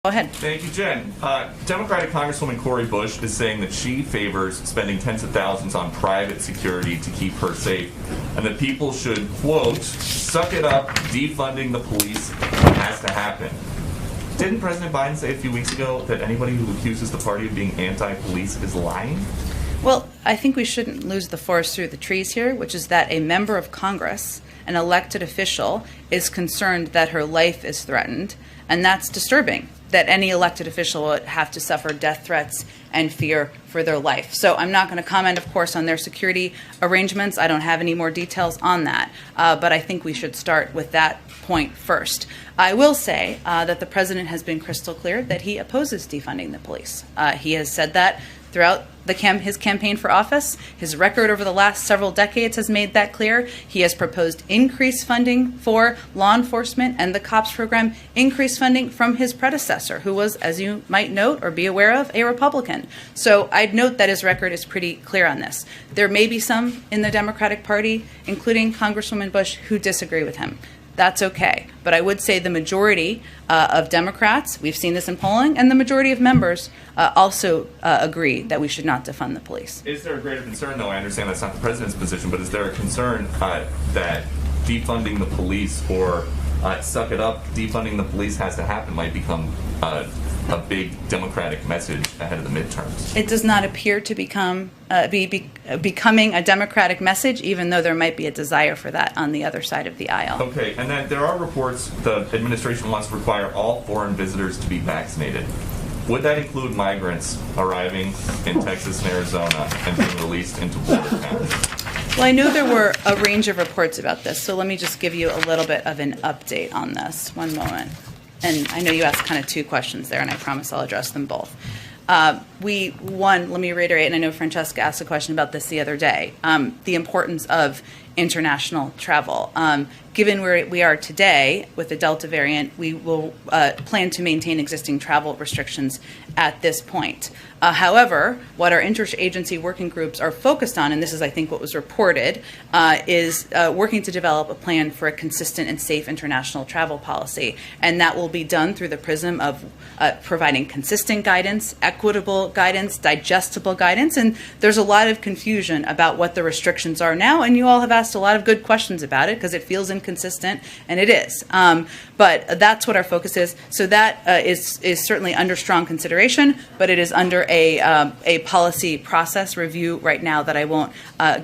Go ahead. Thank you, Jen. Democratic Congresswoman Cori Bush is saying that she favors spending tens of thousands on private security to keep her safe, and that people should, quote, suck it up, defunding the police has to happen. Didn't President Biden say a few weeks ago that anybody who accuses the party of being anti-police is lying? Well, I think we shouldn't lose the forest through the trees here, which is that a member of Congress, an elected official, is concerned that her life is threatened, and that's disturbing, that any elected official would have to suffer death threats and fear for their life. So I'm not going to comment, of course, on their security arrangements. I don't have any more details on that, but I think we should start with that point first. I will say that the president has been crystal clear that he opposes defunding the police. He has said that throughout his campaign for office. His record over the last several decades has made that clear. He has proposed increased funding for law enforcement and the COPS program, increased funding from his predecessor, who was, as you might note or be aware of, a Republican. So I'd note that his record is pretty clear on this. There may be some in the Democratic Party, including Congresswoman Bush, who disagree with him. That's okay. But I would say the majority of Democrats, we've seen this in polling, and the majority of members also agree that we should not defund the police. Is there a greater concern, though? I understand that's not the president's position, but is there a concern that defunding the police or suck it up, defunding the police has to happen might become a big Democratic message ahead of the midterms? It does not appear to becoming a Democratic message, even though there might be a desire for that on the other side of the aisle. Okay, and then there are reports the administration wants to require all foreign visitors to be vaccinated. Would that include migrants arriving in Texas and Arizona and being released into border towns? Well, I know there were a range of reports about this, so let me just give you a little bit of an update on this. One moment. And I know you asked kind of two questions there, and I promise I'll address them both. Let me reiterate, and I know Francesca asked a question about this the other day, the importance of international travel. Given where we are today with the Delta variant, we will plan to maintain existing travel restrictions at this point. However, what our interagency working groups are focused on, and this is, I think, what was reported, is working to develop a plan for a consistent and safe international travel policy. And that will be done through the prism of providing consistent guidance, equitable guidance, digestible guidance. And there's a lot of confusion about what the restrictions are now, and you all have asked a lot of good questions about it because it feels inconsistent, and it is. But that's what our focus is. So that is certainly under strong consideration, but it is under a policy process review right now that I won't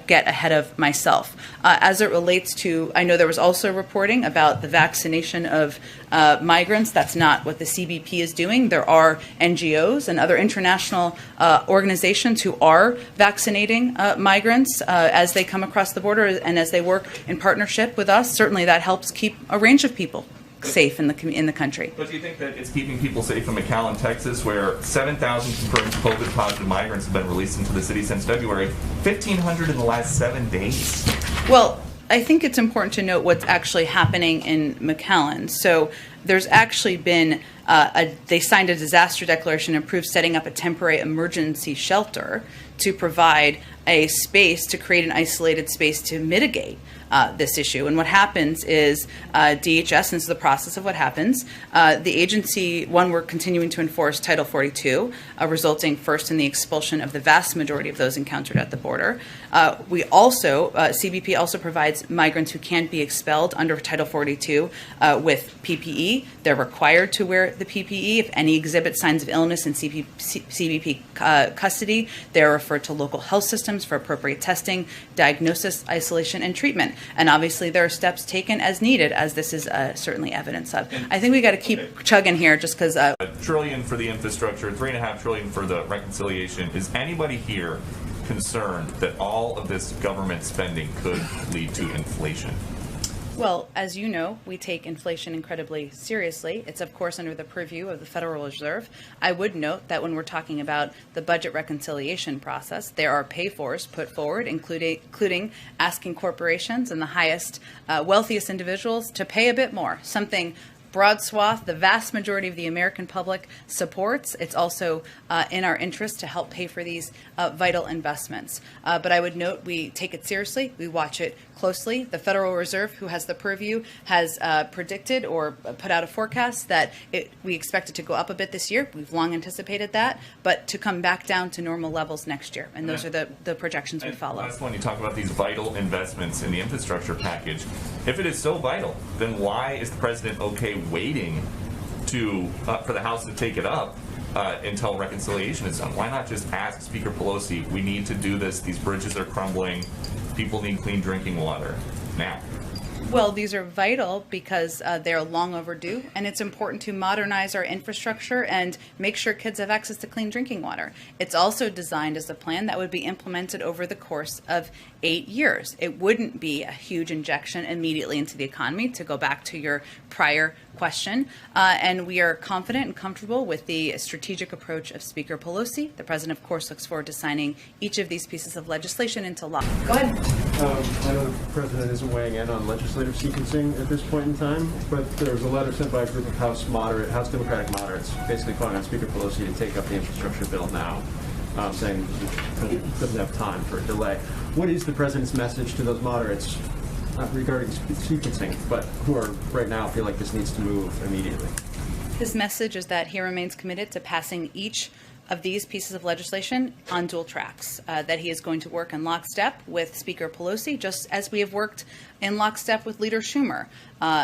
get ahead of myself. As it relates to, I know there was also reporting about the vaccination of migrants. That's not what the CBP is doing. There are NGOs and other international organizations who are vaccinating migrants as they come across the border and as they work in partnership with us. Certainly that helps keep a range of people safe in the country. But do you think that it's keeping people safe in McAllen, Texas, where 7,000 confirmed COVID-positive migrants have been released into the city since February, 1,500 in the last 7 days? Well, I think it's important to note what's actually happening in McAllen. So there's actually been, they signed a disaster declaration and approved setting up a temporary emergency shelter to provide a space, to create an isolated space to mitigate this issue. And what happens is DHS, and this is the process of what happens, the agency, one, we're continuing to enforce Title 42, resulting first in the expulsion of the vast majority of those encountered at the border. We also, CBP also provides migrants who can't be expelled under Title 42 with PPE. They're required to wear the PPE. If any exhibit signs of illness in CBP custody, they're referred to local health systems for appropriate testing, diagnosis, isolation, and treatment. And obviously there are steps taken as needed, as this is certainly evidence of. I think we got to keep chugging here just because... $1 trillion for the infrastructure, $3.5 trillion for the reconciliation. Is anybody here concerned that all of this government spending could lead to inflation? Well, as you know, we take inflation incredibly seriously. It's, of course, under the purview of the Federal Reserve. I would note that when we're talking about the budget reconciliation process, there are pay-fors put forward, including asking corporations and the highest, wealthiest individuals to pay a bit more, something broad swath, the vast majority of the American public supports. It's also in our interest to help pay for these vital investments. But I would note we take it seriously. We watch it closely. The Federal Reserve, who has the purview, has predicted or put out a forecast that we expect it to go up a bit this year. We've long anticipated that, but to come back down to normal levels next year. And those are the projections we follow. Last one, you talk about these vital investments in the infrastructure package. If it is so vital, then why is the president okay waiting for the House to take it up until reconciliation is done? Why not just ask Speaker Pelosi, we need to do this, these bridges are crumbling, people need clean drinking water now? Well, these are vital because they're long overdue, and it's important to modernize our infrastructure and make sure kids have access to clean drinking water. It's also designed as a plan that would be implemented over the course of 8 years. It wouldn't be a huge injection immediately into the economy, to go back to your prior question. And we are confident and comfortable with the strategic approach of Speaker Pelosi. The president, of course, looks forward to signing each of these pieces of legislation into law. Go ahead. I know the president isn't weighing in on legislative sequencing at this point in time, but there was a letter sent by a group of House Democratic moderates, basically calling on Speaker Pelosi to take up the infrastructure bill now, saying he doesn't have time for a delay. What is the president's message to those moderates regarding sequencing, but who are right now feel like this needs to move immediately? His message is that he remains committed to passing each of these pieces of legislation on dual tracks, that he is going to work in lockstep with Speaker Pelosi, just as we have worked in lockstep with Leader Schumer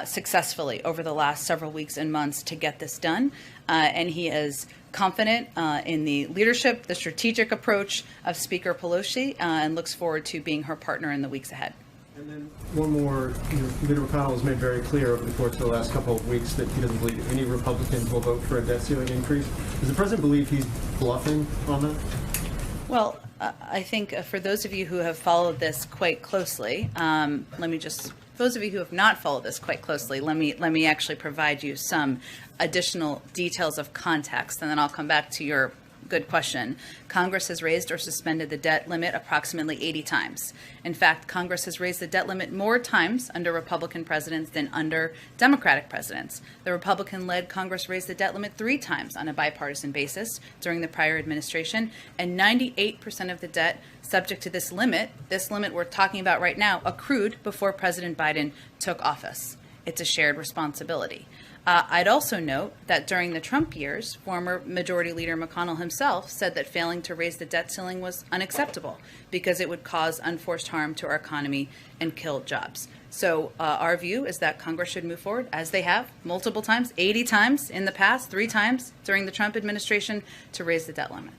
successfully over the last several weeks and months to get this done. And he is confident in the leadership, the strategic approach of Speaker Pelosi, and looks forward to being her partner in the weeks ahead. And then one more, Leader McConnell has made very clear over the course of the last couple of weeks that he doesn't believe any Republicans will vote for a debt ceiling increase. Does the president believe he's bluffing on that? Well, I think for those of you who have followed this quite closely, those of you who have not followed this quite closely, let me actually provide you some additional details of context, and then I'll come back to your good question. Congress has raised or suspended the debt limit approximately 80 times. In fact, Congress has raised the debt limit more times under Republican presidents than under Democratic presidents. The Republican-led Congress raised the debt limit 3 times on a bipartisan basis during the prior administration, and 98% of the debt subject to this limit we're talking about right now, accrued before President Biden took office. It's a shared responsibility. I'd also note that during the Trump years, former Majority Leader McConnell himself said that failing to raise the debt ceiling was unacceptable because it would cause unforced harm to our economy and kill jobs. So our view is that Congress should move forward, as they have multiple times, 80 times in the past, 3 times during the Trump administration, to raise the debt limit.